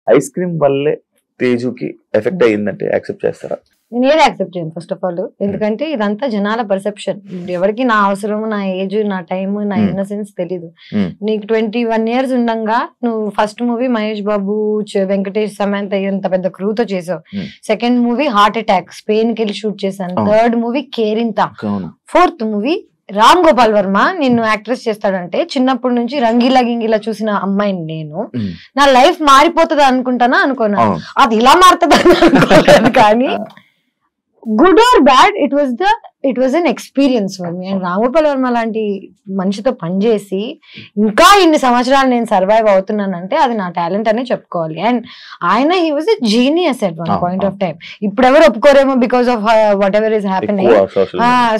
Ice cream వల్లే తేజుకి effect అయ్యిందంటే accept చేస్తారా? నేను ఏది యాక్సెప్ట్ చేయను ఫస్ట్ ఆఫ్ ఆల్. ఎందుకంటే ఇదంతా జనాల పర్సెప్షన్. ఎవరికి నా అవసరం, నా ఏజ్, నా టైం, నా ఇన్నసెన్స్ తెలీదు. నీకు 21 years ఉండగా నువ్వు ఫస్ట్ మూవీ మహేష్ బాబు, వెంకటేష్, సమంత ఎంత పెద్ద క్రూతో చేసావు. Second movie heart attack, Spain కి వెళ్ళి షూట్ చేశాను. Third movie Kerintha. Fourth movie Ram Gopal Varma నిన్ను యాక్ట్రెస్ చేస్తాడంటే చిన్నప్పటి నుంచి రంగీలా గింగిలా చూసిన అమ్మాయిని నేను నా లైఫ్ మారిపోతుంది అనుకుంటానా అనుకున్నా. అది ఇలా మారుతుంది అనుకోలేదు. కానీ good or bad it was an experience for me. And Ram Gopal Varma లాంటి మనిషితో పనిచేసి ఇంకా ఇన్ని సంవత్సరాలు నేను సర్వైవ్ అవుతున్నానంటే అది నా టాలెంట్ అనే చెప్పుకోవాలి. అండ్ ఆయన he was a genius at one point of time. ఇప్పుడు ఎవరు ఒప్పుకోరేమో because of whatever is happening.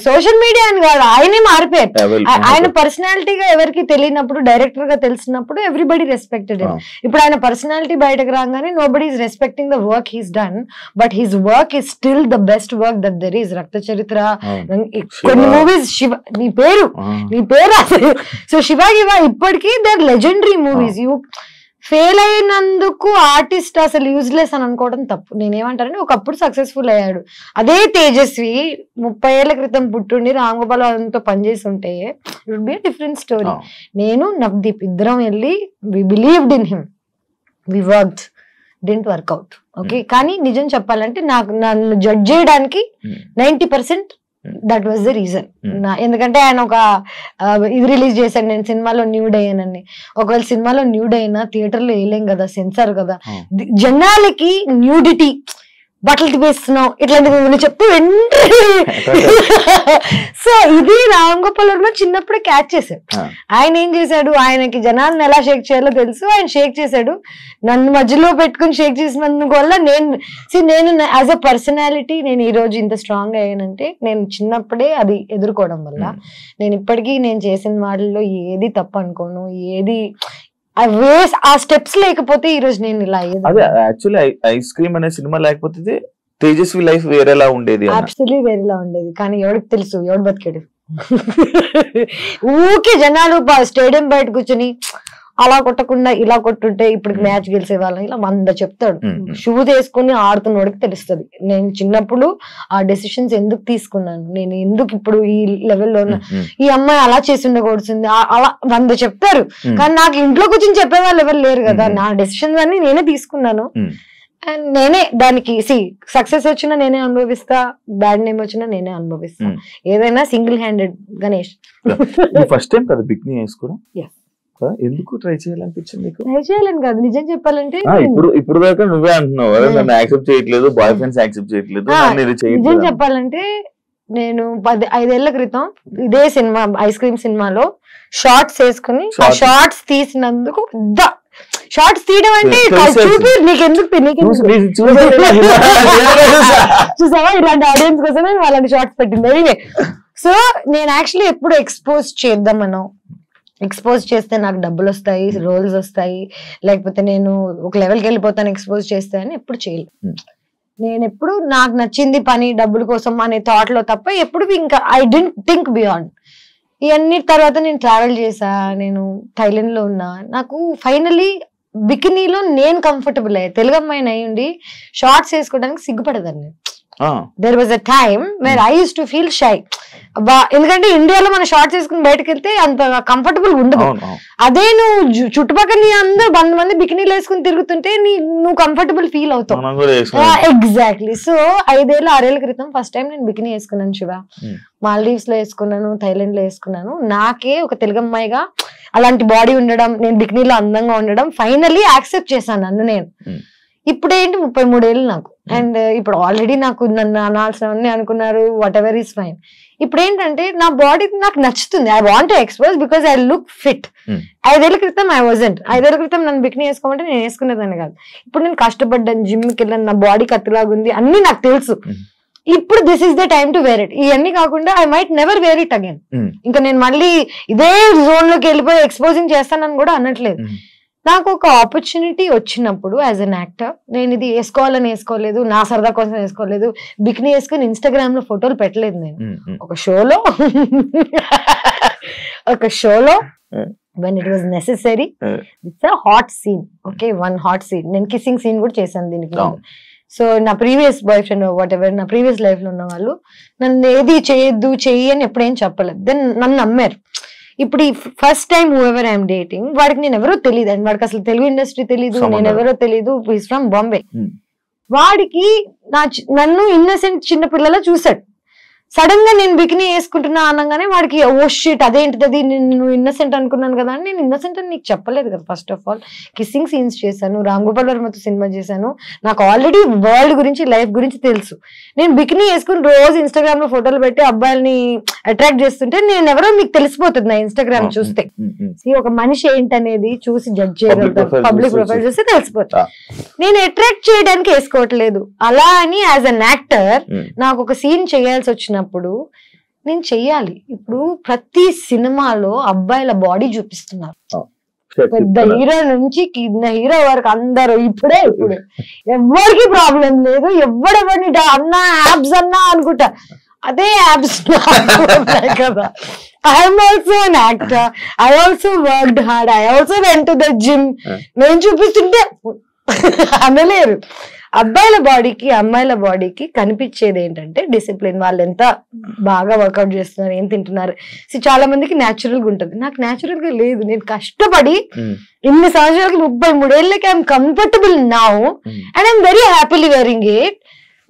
Social media అని కాదు, ఆయనే మారిపోయారు. ఆయన పర్సనాలిటీగా ఎవరికి తెలియనప్పుడు డైరెక్టర్ గా తెలిసినప్పుడు ఎవ్రీబడి రెస్పెక్టెడ్. ఇప్పుడు ఆయన పర్సనాలిటీ బయటకు రాగానే nobody is respecting the work he's done, but his work is still the best work that there is. రక్త చరిత్ర, కొన్ని మూవీస్, శివ నీ పేరు సో శివ ఇప్పటికీ their legendary movies. You fail అయినందుకు ఆర్టిస్ట్ అసలు యూజ్లెస్ అని అనుకోవడం తప్పు. నేనేమంటానంటే ఒకప్పుడు సక్సెస్ఫుల్ అయ్యాడు. అదే తేజస్వి 30 ఏళ్ల క్రితం పుట్టుండి రామ్ గోపాల్ వర్మతో పనిచేసి ఉంటే it would be a different story. నేను నవదీప్ ఇద్దరం వెళ్ళి we believed in him, we worked, didn't work out. Okay, కానీ నిజం చెప్పాలంటే నాకు నన్ను జడ్జ్ చేయడానికి 90% దట్ వాజ్ ద రీజన్. ఎందుకంటే ఆయన ఒక ఇది రిలీజ్ చేశాను, నేను సినిమాలో న్యూడ్ అయ్యానని. ఒకవేళ సినిమాలో న్యూడ్ అయినా థియేటర్లో వేయలేం కదా, సెన్సార్ కదా. జనాలకి న్యూడిటీ, బట్టలు తిప్పేస్తున్నావు ఇట్లాంటివి చెప్తూ సో ఇది రామ్ గోపాల్ వర్మ చిన్నప్పుడే క్యాచ్ చేశాడు. ఆయన ఏం చేశాడు, ఆయనకి జనాన్ని ఎలా షేక్ చేయాలో తెలుసు, ఆయన షేక్ చేశాడు. నన్ను మధ్యలో పెట్టుకుని షేక్ చేసినందుకు వల్ల నేను యాజ్ అ పర్సనాలిటీ నేను ఈ రోజు ఇంత స్ట్రాంగ్ అయ్యానంటే నేను చిన్నప్పుడే అది ఎదుర్కోవడం వల్ల. నేను ఇప్పటికీ నేను చేసిన వాటిల్లో ఏది తప్పు అనుకోను, ఏది ఆ స్టెప్స్ లేకపోతే ఈ రోజు నేను ఇలా అయ్యేది. అదే యాక్చువల్లీ ఐస్ క్రీమ్ అనే సినిమా లేకపోతే తేజస్వి లైఫ్ వేరేలా ఉండేది, అబ్సల్యూట్లీ వేరేలా ఉండేది. కానీ ఎవరికి తెలుసు, ఎవడు బతికాడు. ఊకే జనాలు స్టేడియం బయట కూర్చొని అలా కొట్టకుండా ఇలా కొట్టుంటే ఇప్పుడు మ్యాచ్ గెలిచే వాళ్ళని ఇలా 100 చెప్తాడు. షూస్ వేసుకుని ఆడుతున్నోడికి తెలుస్తుంది నేను చిన్నప్పుడు ఆ డెసిషన్స్ ఎందుకు తీసుకున్నాను, నేను ఎందుకు ఇప్పుడు ఈ లెవెల్లో ఉన్నా, ఈ అమ్మాయి అలా చేసి ఉండకూడుతుంది, అలా 100 చెప్తారు. కానీ నాకు ఇంట్లో కూర్చొని చెప్పే వాళ్ళు ఎవరు లేరు కదా. నా డెసిషన్స్ అన్ని నేనే తీసుకున్నాను. అండ్ నేనే దానికి సక్సెస్ వచ్చినా నేనే అనుభవిస్తా, బ్యాడ్ నేమ్ వచ్చినా నేనే అనుభవిస్తా. ఏదైనా single handed. Ganesh first time కదా బికినీ వేసుకోవడం, ఎందుకు ట్రై చేయాలనిపించింది? ట్రై చేయాలని కాదు, నిజం చెప్పాలంటే ఇప్పుడు దాకా నువ్వే అంటున్నావు నన్ను యాక్సెప్ట్ చేయట్లేదు, బాయ్ ఫ్రెండ్స్ యాక్సెప్ట్ చేయట్లేదు. నిజం చెప్పాలంటే నేను 5 ఏళ్ల క్రితం ఇదే సినిమా ఐస్ క్రీమ్ సినిమాలో షార్ట్స్ వేసుకుని ఆ షార్ట్స్ తీసినందుకు షార్ట్స్ తీయడం అంటే చూపి నీకెందుకు చూసావా ఇలాంటి ఆడియన్స్ కోసమే వాళ్ళని షార్ట్స్ పెట్టింది. సో నేను యాక్చువల్లీ ఎప్పుడు ఎక్స్పోజ్ చేద్దామనో, ఎక్స్పోజ్ చేస్తే నాకు డబ్బులు వస్తాయి, రోల్స్ వస్తాయి, లేకపోతే నేను ఒక లెవెల్కి వెళ్ళిపోతాను ఎక్స్పోజ్ చేస్తే అని ఎప్పుడు చేయలేదు. నేను ఎప్పుడు నాకు నచ్చింది పని డబ్బుల కోసం అనే థాట్ లో తప్ప ఎప్పుడు ఇంకా ఐ డెంట్ థింక్ బియాండ్. ఇవన్నీ తర్వాత నేను ట్రావెల్ చేసా, నేను థైలాండ్ లో ఉన్నా. నాకు ఫైనలీ బికినీలో నేను కంఫర్టబుల్ అయ్యా. తెలుగు అమ్మాయిని అయ్యుండి షార్ట్స్ వేసుకోవడానికి సిగ్గుపడదాన్ని. There was a time where I used to feel shy. ఎందుకంటే ఇండియాలో మన షార్ట్స్ వేసుకుని బయటకు వెళ్తే అంత కంఫర్టబుల్ ఉండదు. అదే నువ్వు చుట్టుపక్కల నీ అందరూ 100 మంది బికినీలు వేసుకుని తిరుగుతుంటే నువ్వు కంఫర్టబుల్ ఫీల్ అవుతావు. ఎగ్జాక్ట్లీ. సో 5 ఏళ్ళ 6 ఏళ్ల క్రితం ఫస్ట్ టైం నేను బికినీ వేసుకున్నాను శివ. మాల్దీవ్స్ లో వేసుకున్నాను, థైలాండ్ లో వేసుకున్నాను. నాకే ఒక తెలుగు అమ్మాయిగా అలాంటి బాడీ ఉండడం, నేను బికినీలో అందంగా ఉండడం ఫైనల్లీ యాక్సెప్ట్ చేశాను నన్ను నేను. ఇప్పుడు ఏంటి 33 ఏళ్ళు నాకు. అండ్ ఇప్పుడు ఆల్రెడీ నాకు నన్ను అనాల్సినవన్నీ అనుకున్నారు, వాట్ ఎవర్ ఈస్ ఫైన్. ఇప్పుడు ఏంటంటే నా బాడీ నాకు నచ్చుతుంది. I want to expose because I look fit. 5 ఏళ్ల క్రితం ఐ వాజంట్. 5 ఏళ్ల క్రితం నన్ను బికినీ వేసుకోమంటే నేను వేసుకునేదాన్ని కాదు. ఇప్పుడు నేను కష్టపడ్డాను, జిమ్కి వెళ్ళాను, నా బాడీ కత్తిలాగా ఉంది, అన్ని నాకు తెలుసు. ఇప్పుడు this is the time to wear it. ఇవన్నీ కాకుండా I might never wear it again. ఇంకా నేను మళ్ళీ ఇదే జోన్ లోకి వెళ్ళిపోయి ఎక్స్పోజింగ్ చేస్తానని కూడా అనట్లేదు. నాకు ఒక ఆపర్చునిటీ వచ్చినప్పుడు యాజ్ అన్ యాక్టర్ నేను ఇది వేసుకోవాలని వేసుకోలేదు, నా సరదా కోసం వేసుకోలేదు. బికినీ వేసుకుని ఇన్స్టాగ్రామ్ లో ఫోటోలు పెట్టలేదు. నేను ఒక షోలో when it was necessary. It's a hot scene. Okay, one hot scene. నేను కిస్సింగ్ సీన్ కూడా చేశాను దీనికి. సో నా previous boy friend what ever, నా ప్రీవియస్ లైఫ్ లో ఉన్న వాళ్ళు నన్ను ఏది చేయొద్దు చెయ్యి అని ఎప్పుడేం చెప్పలేదు. దెన్ నన్ను నమ్మారు. ఇప్పుడు ఈ first time who ever I'm dating, వాడికి నేను ఎవరో తెలియదు అండి, వాడికి అసలు తెలుగు ఇండస్ట్రీ తెలీదు, నేను ఎవరో తెలీదు, ఈస్ ఫ్రమ్ బాంబే. వాడికి నన్ను ఇన్నసెంట్ చిన్న పిల్లలా చూసాడు. సడన్ గా నేను బికినీ వేసుకుంటున్నా అనగానే వాడికి ఓ షిట్ అదేంటిది, అది నేను ఇన్నసెంట్ అనుకున్నాను కదా అని. నేను ఇన్నసెంట్ అని నీకు చెప్పలేదు కదా. First of all kissing scenes చేశాను, రామ్ గోపాల్ వర్మతో సినిమా చేశాను, నాకు ఆల్రెడీ వరల్డ్ గురించి లైఫ్ గురించి తెలుసు. నేను బికినీ వేసుకుని రోజు ఇన్స్టాగ్రామ్ లో ఫోటోలు పెట్టి అబ్బాయిల్ని అట్రాక్ట్ చేస్తుంటే నేను ఎవరో మీకు తెలిసిపోతుంది నా ఇన్స్టాగ్రామ్ చూస్తే. ఒక మనిషి ఏంటనేది చూసి జడ్జ్ చేయగలుగుతారు, పబ్లిక్ ప్రొఫైల్ చూస్తే తెలిసిపోతుంది. నేను అట్రాక్ట్ చేయడానికి వేసుకోవట్లేదు. అలా అని యాజ్ అన్ యాక్టర్ నాకు ఒక సీన్ చేయాల్సి వచ్చినప్పుడు నేను చెయ్యాలి. ఇప్పుడు ప్రతి సినిమాలో అబ్బాయిల బాడీ చూపిస్తున్నారు, పెద్ద హీరో నుంచి కింద హీరో వరకు అందరూ. ఇప్పుడు ఎవరికి ప్రాబ్లం లేదు, ఎవడెవరిని అన్నా యాబ్స్ అన్నా అనుకుంటా, అదే యాబ్స్ కదా. I'm also an actor, I also worked hard, I also went to the gym. నేను చూపిస్తుంటే అనలేరు. అబ్బాయిల బాడీకి అమ్మాయిల బాడీకి కనిపించేది ఏంటంటే డిసిప్లిన్, వాళ్ళు ఎంత బాగా వర్కౌట్ చేస్తున్నారు, ఏం తింటున్నారు. చాలా మందికి న్యాచురల్ గా ఉంటుంది, నాకు న్యాచురల్ గా లేదు. నేను కష్టపడి ఇన్ని సంవత్సరాలకి 33 ఏళ్ళకి I'm comfortable now and I'm very happily wearing it.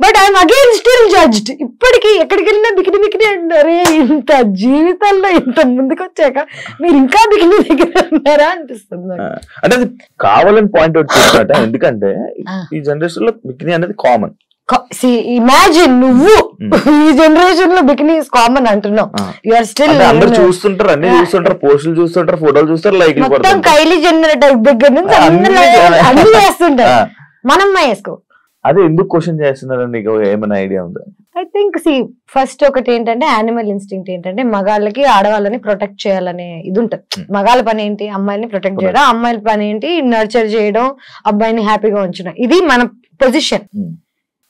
But I'm again still judged. ఇప్పటికీ ఎక్కడికి వెళ్ళినా బికిని బికిని అంటారే, ఇంత జీవితంలో ఇంత ముందుకు వచ్చాక మీరు ఇంకా బికిని దగ్గర ఉన్నారా అనిపిస్తుంది. అంటే అది కావాలని పాయింట్ అవుట్ చేసినట్ట. ఎందుకంటే ఈ జనరేషన్ లో బికిని అనేది కామన్. ఇమాజిన్ నువ్వు ఈ జనరేషన్ లో బికినీ ఇస్ కామన్ అంటున్నావు. యూఆర్ స్టిల్ అందరు చూస్తుంటారు, అన్ని చూస్తుంటారు, పోస్టులు చూస్తుంటారు, ఫోటోలు చూస్తారు, లైక్ మొత్తం కైలీ జెన్నర్ దగ్గర నుంచి అన్ని వేస్తుంటారు. మనం వేసుకో. అదే ఎందుకు క్వశ్చన్ చేస్తున్నారు, నీకు ఏమైనా ఐడియా ఉందా? ఐ థింక్ ఫస్ట్ ఒకటి ఏంటంటే యానిమల్ ఇన్స్టింక్ట్ ఏంటంటే మగాళ్ళకి ఆడవాళ్ళని ప్రొటెక్ట్ చేయాలనే ఇది ఉంటది. మగాళ్ళ పని ఏంటి, అమ్మాయిని ప్రొటెక్ట్ చేయడం, అమ్మాయిల పని ఏంటి నర్చర్ చేయడం, అబ్బాయిని హ్యాపీగా ఉంచడం. ఇది మన పొజిషన్.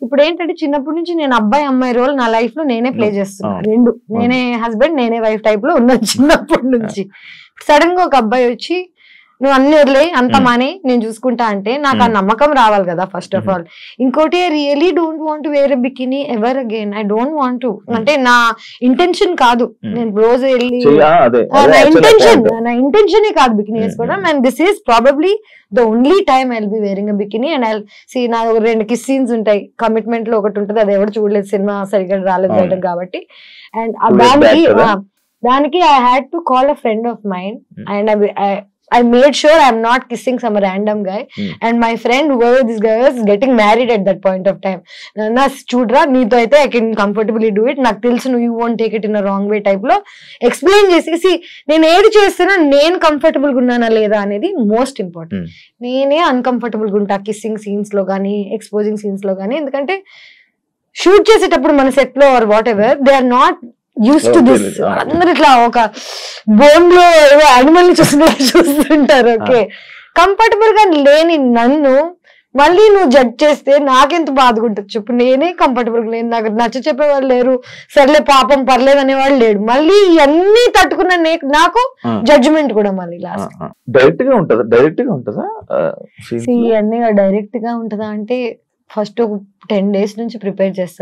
ఇప్పుడు ఏంటంటే చిన్నప్పటి నుంచి నేను అబ్బాయి అమ్మాయి రోల్ నా లైఫ్ లో నేనే ప్లే చేస్తున్నా. రెండు, నేనే హస్బెండ్ నేనే వైఫ్ టైప్ లో ఉన్నాను చిన్నప్పటి నుంచి. సడన్ గా ఒక అబ్బాయి వచ్చి నువ్వు అన్ని వదిలే అంత మానే నేను చూసుకుంటా అంటే నాకు ఆ నమ్మకం రావాలి కదా ఫస్ట్ ఆఫ్ ఆల్. ఇంకోటి I really don't want wear bikini ever again. I don't want to, అంటే నా ఇంటెన్షన్ కాదు. నేను రోజు వెళ్ళి నా ఇంటెన్షనే కాదు బికినీ వేసుకోవడం. And this is probably the only time I will be wearing a bikini. And I see నా 2 కిస్ సీన్స్ ఉంటాయి, కమిట్మెంట్ లో ఒకటి ఉంటుంది, అది ఎవరు చూడలేదు, సినిమా సరిగ్గా రాలేదు బయటకు కాబట్టి. అండ్ దానికి I had to call a friend of mind and I made sure I'm not kissing some random guy. And my friend, whoever this guy was, getting married at that point of time. Na chudra neeto aithe I can comfortably do it. నాకు తెలుసు you won't take it in a wrong way type లో explain చేసి నేను ఏది చేస్తున్నా నేను comfortable గా ఉన్నానా లేదా అనేది మోస్ట్ ఇంపార్టెంట్. నేనే అన్కంఫర్టబుల్ గా ఉంటా కిస్సింగ్ సీన్స్ లో కానీ ఎక్స్పోజింగ్ సీన్స్ లో కానీ. ఎందుకంటే షూట్ చేసేటప్పుడు మన సెట్ లో or whatever they are not used to this. అందరు ఇట్లా ఒక బోన్ లో యానిమల్ ని చూస్తుంటారు. ఓకే, కంఫర్టబుల్ గా లేని నన్ను మళ్ళీ నువ్వు జడ్జ్ చేస్తే నాకెంత బాధగా ఉంటుంది చెప్పు. నేనే కంఫర్టబుల్ గా లేను, నాకు నచ్చ చెప్పేవాళ్ళు లేరు, సర్లే పాపం పర్లేదు అనేవాళ్ళు లేడు. మళ్ళీ ఇవన్నీ తట్టుకున్న నాకు జడ్జిమెంట్ కూడా మళ్ళీ లాస్ట్. డైరెక్ట్ గా ఉంటుందా ఇవన్నీ డైరెక్ట్ గా ఉంటుందా అంటే ఫస్ట్ ఒక 10 days నుంచి ప్రిపేర్ చేస్తాను.